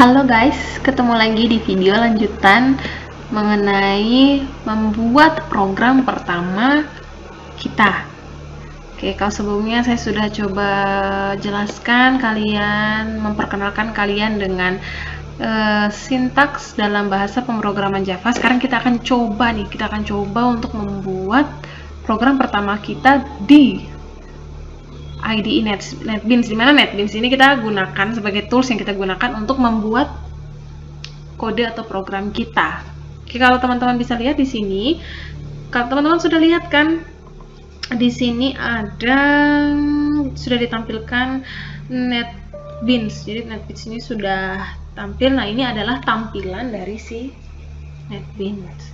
Halo guys, ketemu lagi di video lanjutan mengenai membuat program pertama kita. Oke, kalau sebelumnya saya sudah coba jelaskan kalian, memperkenalkan kalian dengan sintaks dalam bahasa pemrograman Java. Sekarang kita akan coba untuk membuat program pertama kita di IDE NetBeans, di mana NetBeans ini kita gunakan sebagai tools yang kita gunakan untuk membuat kode atau program kita. Oke, kalau teman-teman bisa lihat di sini, kalau teman-teman sudah lihat kan, di sini sudah ditampilkan NetBeans. Jadi NetBeans ini sudah tampil. Nah, ini adalah tampilan dari si NetBeans.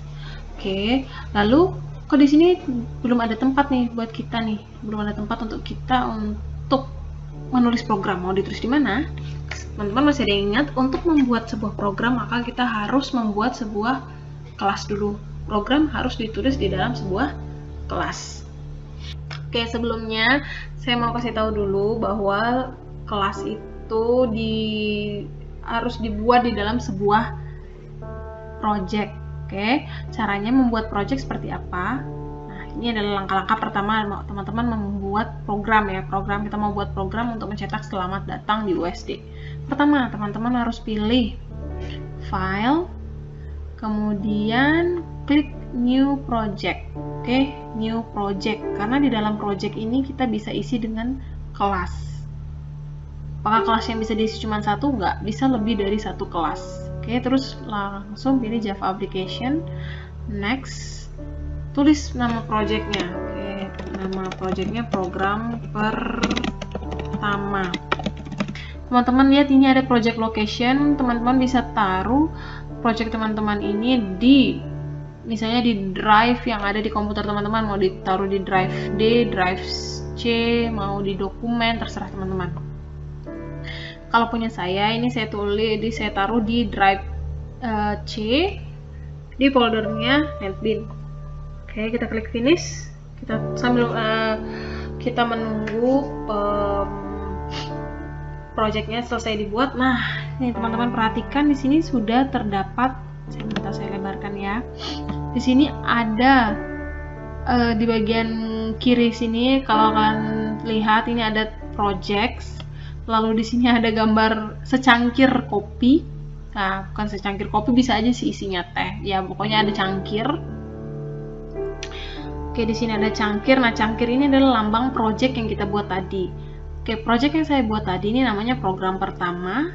Oke, lalu kok di sini belum ada tempat nih buat kita nih, belum ada tempat untuk kita untuk menulis program. Mau ditulis di mana? Teman-teman masih ada yang ingat, untuk membuat sebuah program maka kita harus membuat sebuah kelas dulu. Program harus ditulis di dalam sebuah kelas. Oke, sebelumnya saya mau kasih tahu dulu bahwa kelas itu harus dibuat di dalam sebuah project. Oke, caranya membuat project seperti apa? Nah, ini adalah langkah-langkah pertama teman-teman membuat program ya. Kita mau buat program untuk mencetak selamat datang di USD. Pertama, teman-teman harus pilih file, kemudian klik new project. Oke, new project. Karena di dalam project ini kita bisa isi dengan kelas. Apakah kelas yang bisa diisi cuma satu? Nggak, bisa lebih dari satu kelas. Oke, terus langsung pilih Java Application, next, tulis nama projectnya. Oke, nama projectnya program pertama. Teman-teman lihat ini ada project location, teman-teman bisa taruh project teman-teman ini misalnya di drive yang ada di komputer teman-teman, mau ditaruh di drive D, drive C, mau di dokumen, terserah teman-teman. Kalau punya saya, ini saya taruh di drive C, di foldernya NetBeans. Oke, kita klik finish. Kita menunggu projectnya selesai dibuat. Nah, ini teman-teman perhatikan di sini sudah terdapat. Saya lebarkan ya. Di sini ada di bagian kiri sini, kalau kalian lihat ini ada projects. Lalu di sini ada gambar secangkir kopi. Nah, bukan secangkir kopi, bisa aja sih isinya teh. Ya, pokoknya ada cangkir. Oke, di sini ada cangkir. Nah, cangkir ini adalah lambang project yang kita buat tadi. Oke, project yang saya buat tadi ini namanya program pertama.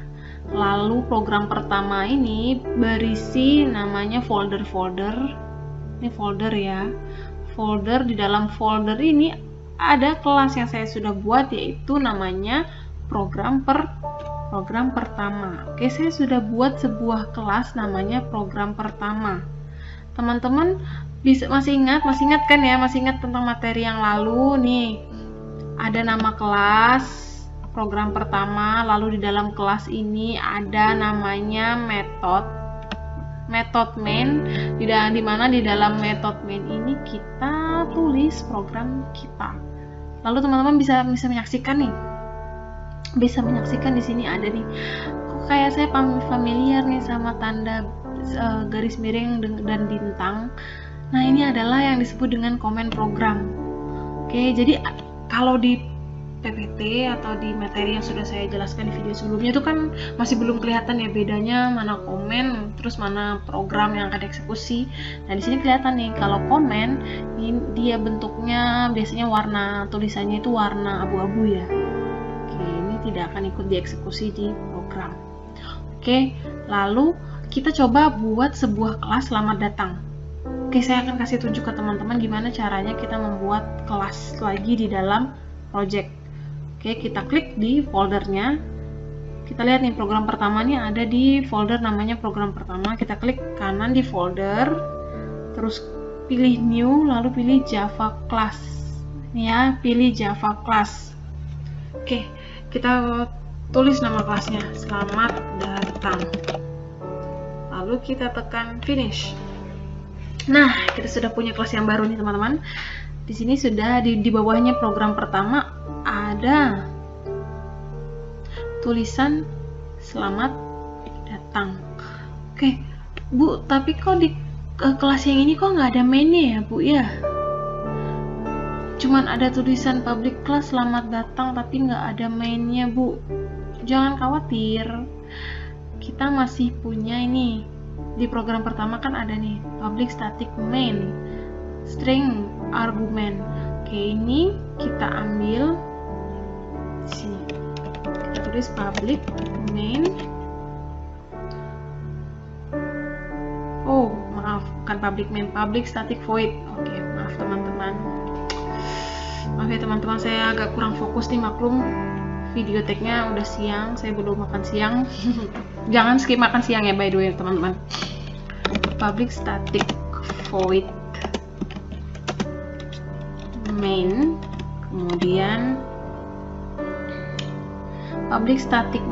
Lalu program pertama ini berisi namanya folder-folder. Ini folder ya. Folder, di dalam folder ini ada kelas yang saya sudah buat, yaitu namanya program pertama. Oke, saya sudah buat sebuah kelas namanya program pertama. Teman-teman masih ingat kan ya? Masih ingat tentang materi yang lalu nih? Ada nama kelas program pertama, lalu di dalam kelas ini ada namanya method main, di mana di dalam method main ini kita tulis program kita. Lalu teman-teman bisa menyaksikan nih. Bisa menyaksikan di sini ada nih, kok kayak saya familiar nih sama tanda garis miring dan bintang. Nah, ini adalah yang disebut dengan komen program. Oke, jadi kalau di PPT atau di materi yang sudah saya jelaskan di video sebelumnya itu kan masih belum kelihatan ya bedanya mana komen terus mana program yang akan dieksekusi. Nah, di sini kelihatan nih, kalau komen ini dia bentuknya biasanya warna tulisannya itu warna abu-abu ya. Tidak akan ikut dieksekusi di program. Oke, lalu kita coba buat sebuah kelas selamat datang. Oke, saya akan kasih tunjuk ke teman-teman gimana caranya kita membuat kelas lagi di dalam project. Oke, kita klik di foldernya. Kita lihat nih, program pertamanya ada di folder namanya program pertama. Kita klik kanan di folder, terus pilih new, lalu pilih Java class. Ini ya, pilih Java class. Oke, kita tulis nama kelasnya, selamat datang. Lalu kita tekan finish. Nah, kita sudah punya kelas yang baru nih teman-teman. Di sini sudah di bawahnya program pertama ada tulisan selamat datang. Oke, Bu, tapi kok di kelas yang ini kok nggak ada mainnya ya, Bu ya? Cuman ada tulisan public class selamat datang tapi nggak ada mainnya, Bu. Jangan khawatir, kita masih punya ini. Di program pertama kan ada nih public static main string argument. Oke, ini kita ambil di sini. Kita tulis public main. Oh, maaf, bukan public main, public static void. Oke, maaf teman-teman. Maaf ya teman-teman, saya agak kurang fokus nih, maklum video tag-nya udah siang, saya belum makan siang. Jangan skip makan siang ya by the way teman-teman. Public static void main, kemudian public static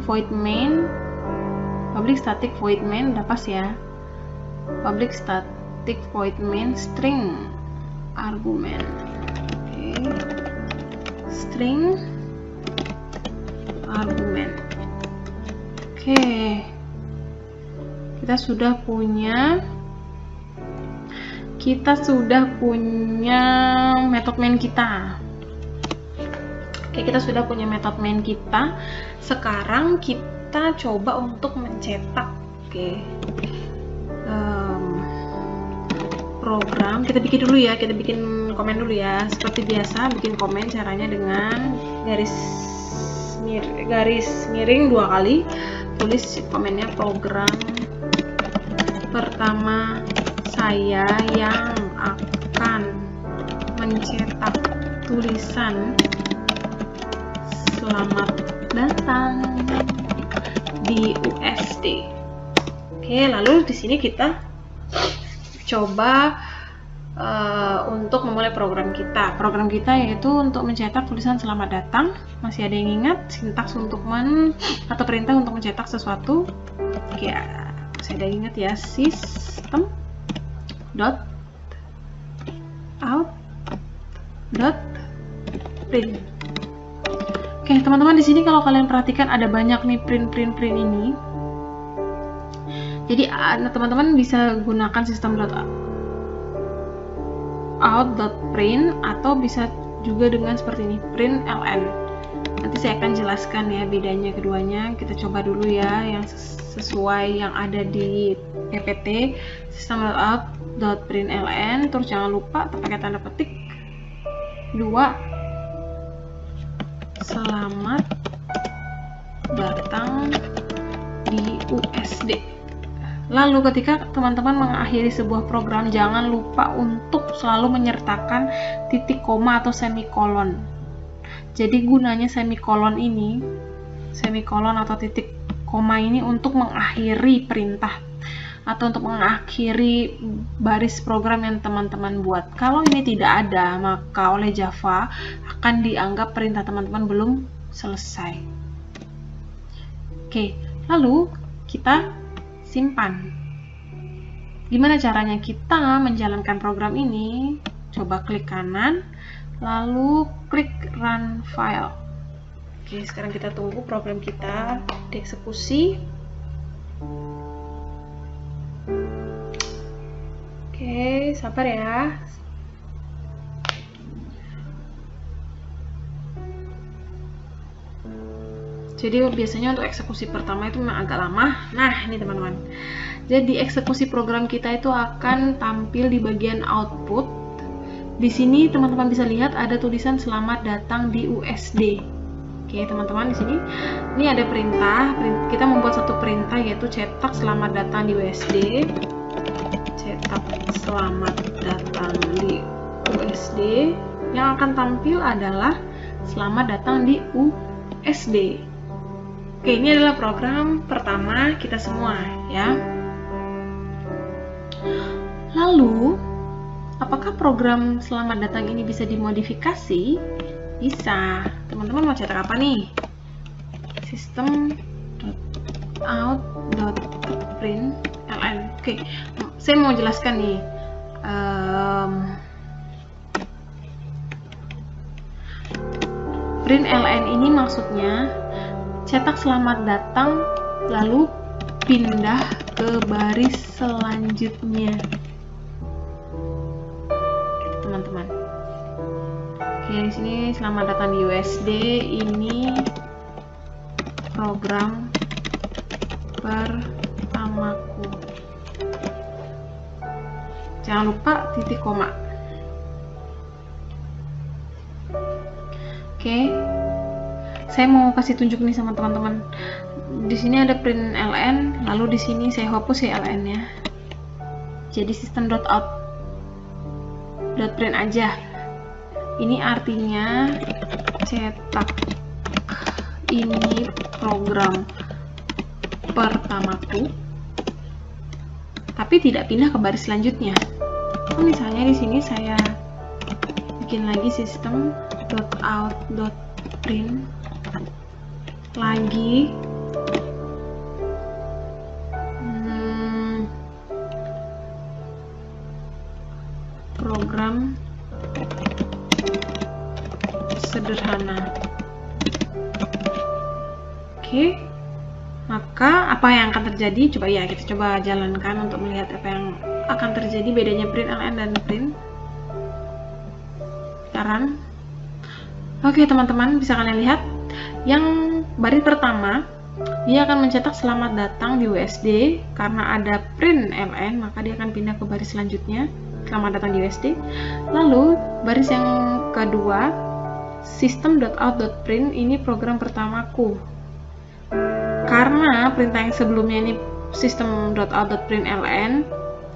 void main, public static void main udah pas ya. Public static void main string argument. Oke. String argument. Oke. Kita sudah punya method main kita. Oke, kita sudah punya method main kita. Sekarang kita coba untuk mencetak program. Kita bikin dulu ya, kita bikin komen dulu ya. Seperti biasa, bikin komen caranya dengan garis miring 2 kali. Tulis komennya program pertama saya yang akan mencetak tulisan selamat datang di USD. Oke, lalu di sini kita coba untuk memulai program kita. Program kita yaitu untuk mencetak tulisan selamat datang. Masih ada yang ingat sintaks untuk atau perintah untuk mencetak sesuatu? Oke, masih ada yang ingat ya, system dot out dot print. Oke, teman-teman, di sini kalau kalian perhatikan ada banyak nih print ini. Jadi teman-teman bisa gunakan system dot out dot print atau bisa juga dengan seperti ini, print ln. Nanti saya akan jelaskan ya bedanya keduanya. Kita coba dulu ya yang sesuai yang ada di PPT, system dot out dot print ln. Terus jangan lupa pakai tanda petik 2 selamat datang di USD. Lalu ketika teman-teman mengakhiri sebuah program, jangan lupa untuk selalu menyertakan titik koma atau semikolon. Jadi gunanya semikolon atau titik koma ini untuk mengakhiri perintah atau untuk mengakhiri baris program yang teman-teman buat. Kalau ini tidak ada, maka oleh Java akan dianggap perintah teman-teman belum selesai. Oke, lalu kita simpan. Gimana caranya kita menjalankan program ini? Coba klik kanan, lalu klik run file. Oke, sekarang kita tunggu program kita dieksekusi. Oke, sabar ya. Jadi biasanya untuk eksekusi pertama itu memang agak lama. Nah, ini teman-teman. Jadi eksekusi program kita itu akan tampil di bagian output. Di sini teman-teman bisa lihat ada tulisan selamat datang di USD. Oke, teman-teman, di sini ini ada perintah. Kita membuat satu perintah yaitu cetak selamat datang di USD. Cetak selamat datang di USD. Yang akan tampil adalah selamat datang di USD. Oke, ini adalah program pertama kita semua ya. Lalu, apakah program selamat datang ini bisa dimodifikasi? Bisa. Teman-teman mau cetak apa nih? System.out.println. Oke, saya mau jelaskan nih. Println ini maksudnya cetak selamat datang lalu pindah ke baris selanjutnya. Teman-teman. Oke, di sini selamat datang di USD. Ini program pertamaku. Jangan lupa titik koma. Oke. Saya mau kasih tunjuk nih sama teman-teman. Di sini ada print ln, lalu di sini saya hapus ya ln-nya. Jadi system.out.print aja. Ini artinya cetak ini program pertamaku, tapi tidak pindah ke baris selanjutnya. Misalnya di sini saya bikin lagi system.out.print lagi program sederhana. Oke, maka apa yang akan terjadi? Kita coba jalankan untuk melihat apa yang akan terjadi, bedanya print ln dan print run. Oke teman-teman, bisa kalian lihat yang baris pertama dia akan mencetak selamat datang di USD. Karena ada print ln, maka dia akan pindah ke baris selanjutnya, selamat datang di USD. Lalu baris yang kedua, system.out.print, ini program pertamaku. Karena perintah yang sebelumnya ini system.out.print ln,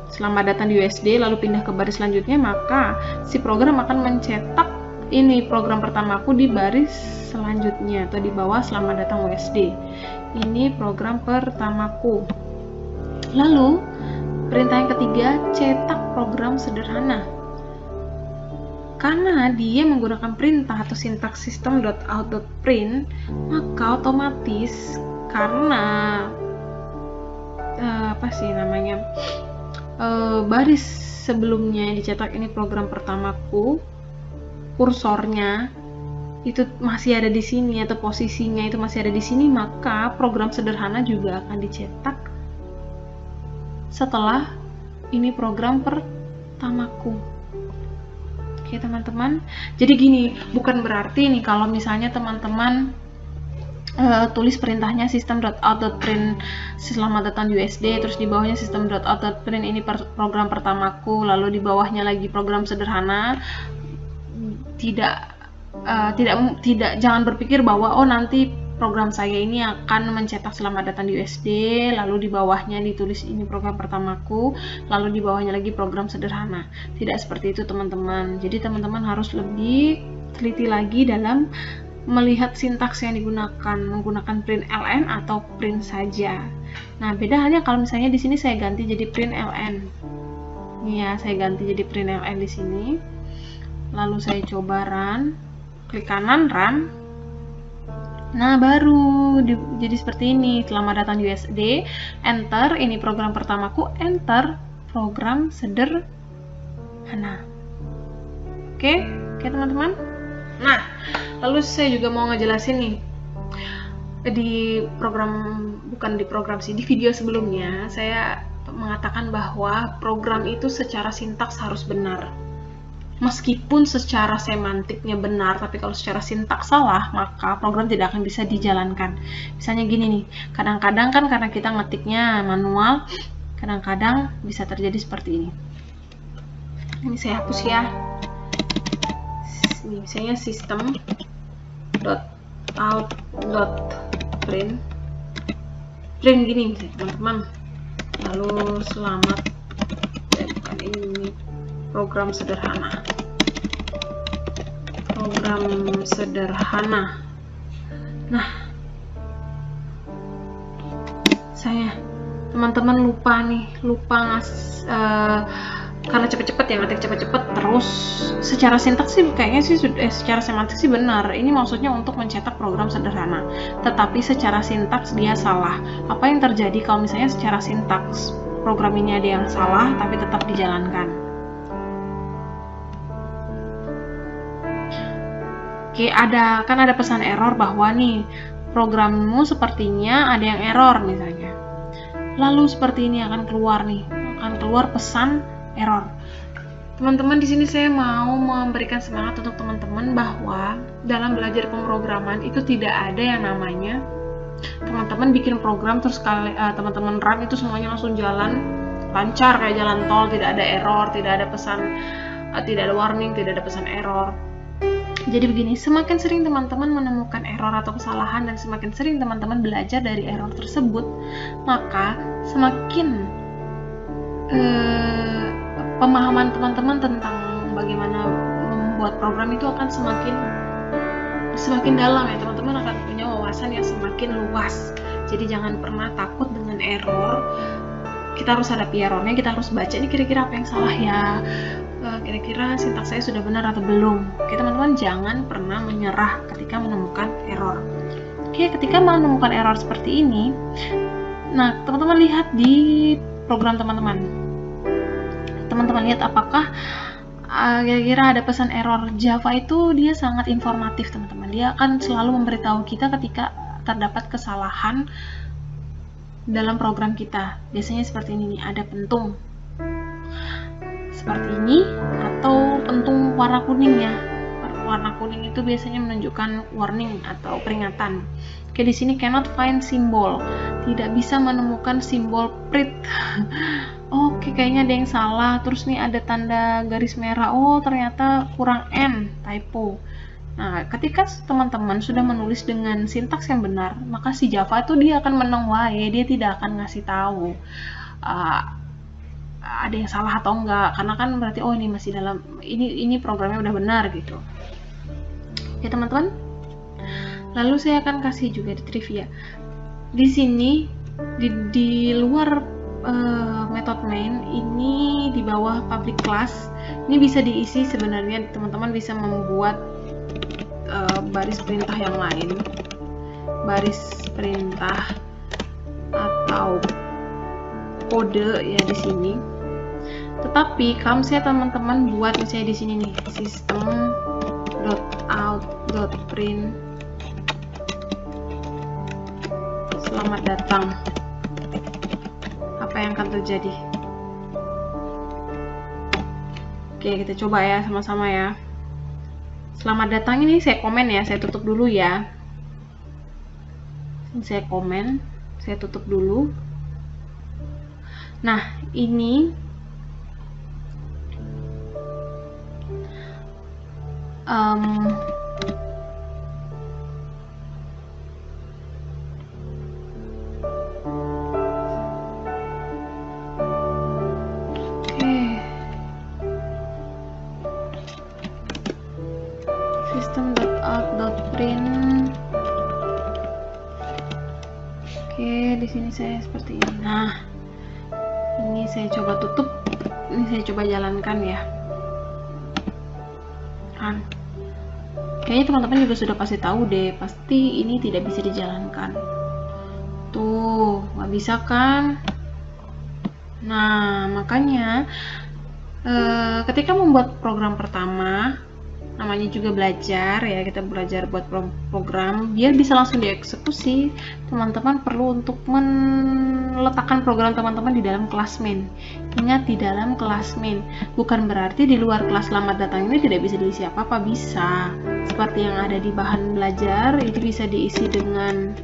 selamat datang di USD, lalu pindah ke baris selanjutnya, maka si program akan mencetak ini program pertamaku di baris selanjutnya atau di bawah selamat datang USD. Ini program pertamaku. Lalu perintah yang ketiga, cetak program sederhana. Karena dia menggunakan perintah atau sintaks system.out.print, maka otomatis karena baris sebelumnya yang dicetak ini program pertamaku, kursornya itu masih ada di sini atau posisinya itu masih ada di sini, maka program sederhana juga akan dicetak setelah ini program pertamaku. Oke teman-teman, jadi gini, bukan berarti nih kalau misalnya teman-teman tulis perintahnya system.out.print selamat datang di USD, terus di bawahnya system.out.print ini program pertamaku, lalu di bawahnya lagi program sederhana. Jangan berpikir bahwa nanti program saya ini akan mencetak selamat datang di USD, lalu di bawahnya ditulis ini program pertamaku, lalu di bawahnya lagi program sederhana. Tidak seperti itu teman-teman. Jadi teman-teman harus lebih teliti lagi dalam melihat sintaks yang digunakan, menggunakan print ln atau print saja. Nah, beda halnya kalau misalnya di sini saya ganti jadi print ln. Ini ya, saya ganti jadi print ln di sini. Lalu saya coba run, klik kanan run. Nah, baru jadi seperti ini. Selamat datang di USD, enter, ini program pertamaku, enter, program sederhana. Oke teman-teman. Nah, lalu saya juga mau ngejelasin nih, di video sebelumnya saya mengatakan bahwa program itu secara sintaks harus benar. Meskipun secara semantiknya benar, tapi kalau secara sintaks salah, maka program tidak akan bisa dijalankan. Misalnya gini nih, kadang-kadang kan karena kita ngetiknya manual, kadang-kadang bisa terjadi seperti ini. Ini saya hapus ya. Ini misalnya system.out.print gini teman-teman, lalu selamat ini program sederhana. Nah, teman-teman lupa karena cepet-cepet ya, ngetik cepet-cepet, terus secara sintaks sih kayaknya sih secara semantik sih benar. Ini maksudnya untuk mencetak program sederhana, tetapi secara sintaks dia salah. Apa yang terjadi kalau misalnya secara sintaks program ini ada yang salah tapi tetap dijalankan? Oke, ada pesan error bahwa nih programmu sepertinya ada yang error misalnya. Lalu seperti ini akan keluar pesan error. Teman-teman, di sini saya mau memberikan semangat untuk teman-teman bahwa dalam belajar pemrograman itu tidak ada yang namanya teman-teman bikin program terus teman-teman run itu semuanya langsung jalan lancar kayak jalan tol, tidak ada error, tidak ada pesan, tidak ada warning, tidak ada pesan error. Jadi begini, semakin sering teman-teman menemukan error atau kesalahan dan semakin sering teman-teman belajar dari error tersebut, maka semakin pemahaman teman-teman tentang bagaimana membuat program itu akan semakin dalam ya. Teman-teman akan punya wawasan yang semakin luas. Jadi jangan pernah takut dengan error. Kita harus hadapi errornya, kita harus baca ini kira-kira apa yang salah ya, kira-kira sintaks saya sudah benar atau belum. Oke teman-teman, jangan pernah menyerah ketika menemukan error. Oke, ketika menemukan error seperti ini, nah teman-teman lihat di program teman-teman lihat apakah kira-kira ada pesan error. Java itu dia sangat informatif teman-teman, dia akan selalu memberitahu kita ketika terdapat kesalahan dalam program kita. Biasanya seperti ini nih, ada pentung seperti ini atau pentung warna kuning ya. Warna kuning itu biasanya menunjukkan warning atau peringatan. Oke, di sini cannot find symbol, tidak bisa menemukan simbol print. Oke, kayaknya ada yang salah. Terus nih ada tanda garis merah. Oh, ternyata kurang N, typo. Nah, ketika teman-teman sudah menulis dengan sintaks yang benar, maka si Java itu dia akan menang wae, dia tidak akan ngasih tahu ada yang salah atau enggak, karena kan berarti oh ini masih dalam ini programnya udah benar gitu. Oke teman-teman, lalu saya akan kasih juga di trivia. Di sini di luar method main ini di bawah public class ini bisa diisi sebenarnya. Teman-teman bisa membuat baris perintah yang lain, baris perintah atau kode ya di sini. Tetapi kalau misalnya teman-teman buat misalnya di sini nih system.out.print selamat datang, apa yang akan terjadi? Oke, kita coba ya sama-sama ya. Selamat datang ini saya komen ya, saya tutup dulu ya. Saya komen, saya tutup dulu. Nah, ini system.out.print. Oke, di sini saya seperti ini. Nah, ini saya coba tutup, ini saya coba jalankan ya. Kan, kayaknya teman-teman juga sudah pasti tahu deh, pasti ini tidak bisa dijalankan. Tuh, nggak bisa kan? Nah, makanya ketika membuat program pertama, namanya juga belajar ya, kita belajar buat program biar bisa langsung dieksekusi. Teman-teman perlu untuk meletakkan program teman-teman di dalam kelas main. Ingat, di dalam kelas main, bukan berarti di luar kelas selamat datang ini tidak bisa diisi apa-apa. Bisa, seperti yang ada di bahan belajar, itu bisa diisi dengan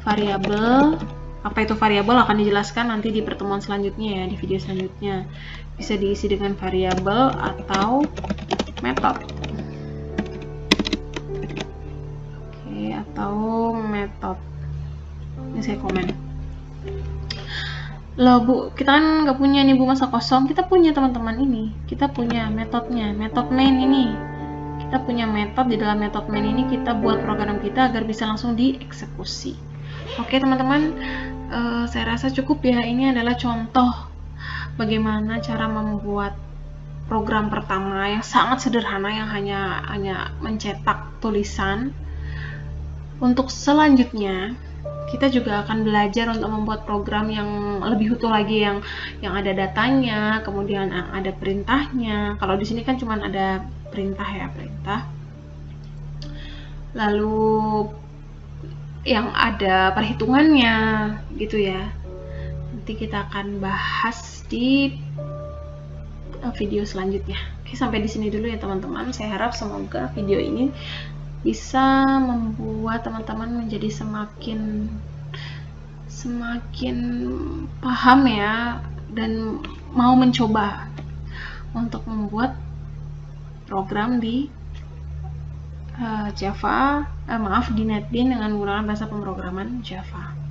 variabel. Apa itu variabel akan dijelaskan nanti di pertemuan selanjutnya ya, di video selanjutnya. Bisa diisi dengan variabel atau metode. Oke, atau metode. Ini saya komen. Loh Bu, kita kan nggak punya nih Bu masa kosong. Kita punya teman-teman ini. Kita punya metodenya, metode main ini. Kita punya metode, di dalam metode main ini kita buat program kita agar bisa langsung dieksekusi. Oke teman-teman, saya rasa cukup ya. Ini adalah contoh bagaimana cara membuat program pertama yang sangat sederhana, yang hanya mencetak tulisan. Untuk selanjutnya kita juga akan belajar untuk membuat program yang lebih utuh lagi, yang ada datanya, kemudian ada perintahnya. Kalau di sini kan cuma ada perintah ya, perintah. Lalu yang ada perhitungannya gitu ya. Nanti kita akan bahas di video selanjutnya. Oke, sampai di sini dulu ya teman-teman. Saya harap semoga video ini bisa membuat teman-teman menjadi semakin paham ya, dan mau mencoba untuk membuat program di Java, di NetBeans dengan menggunakan bahasa pemrograman Java.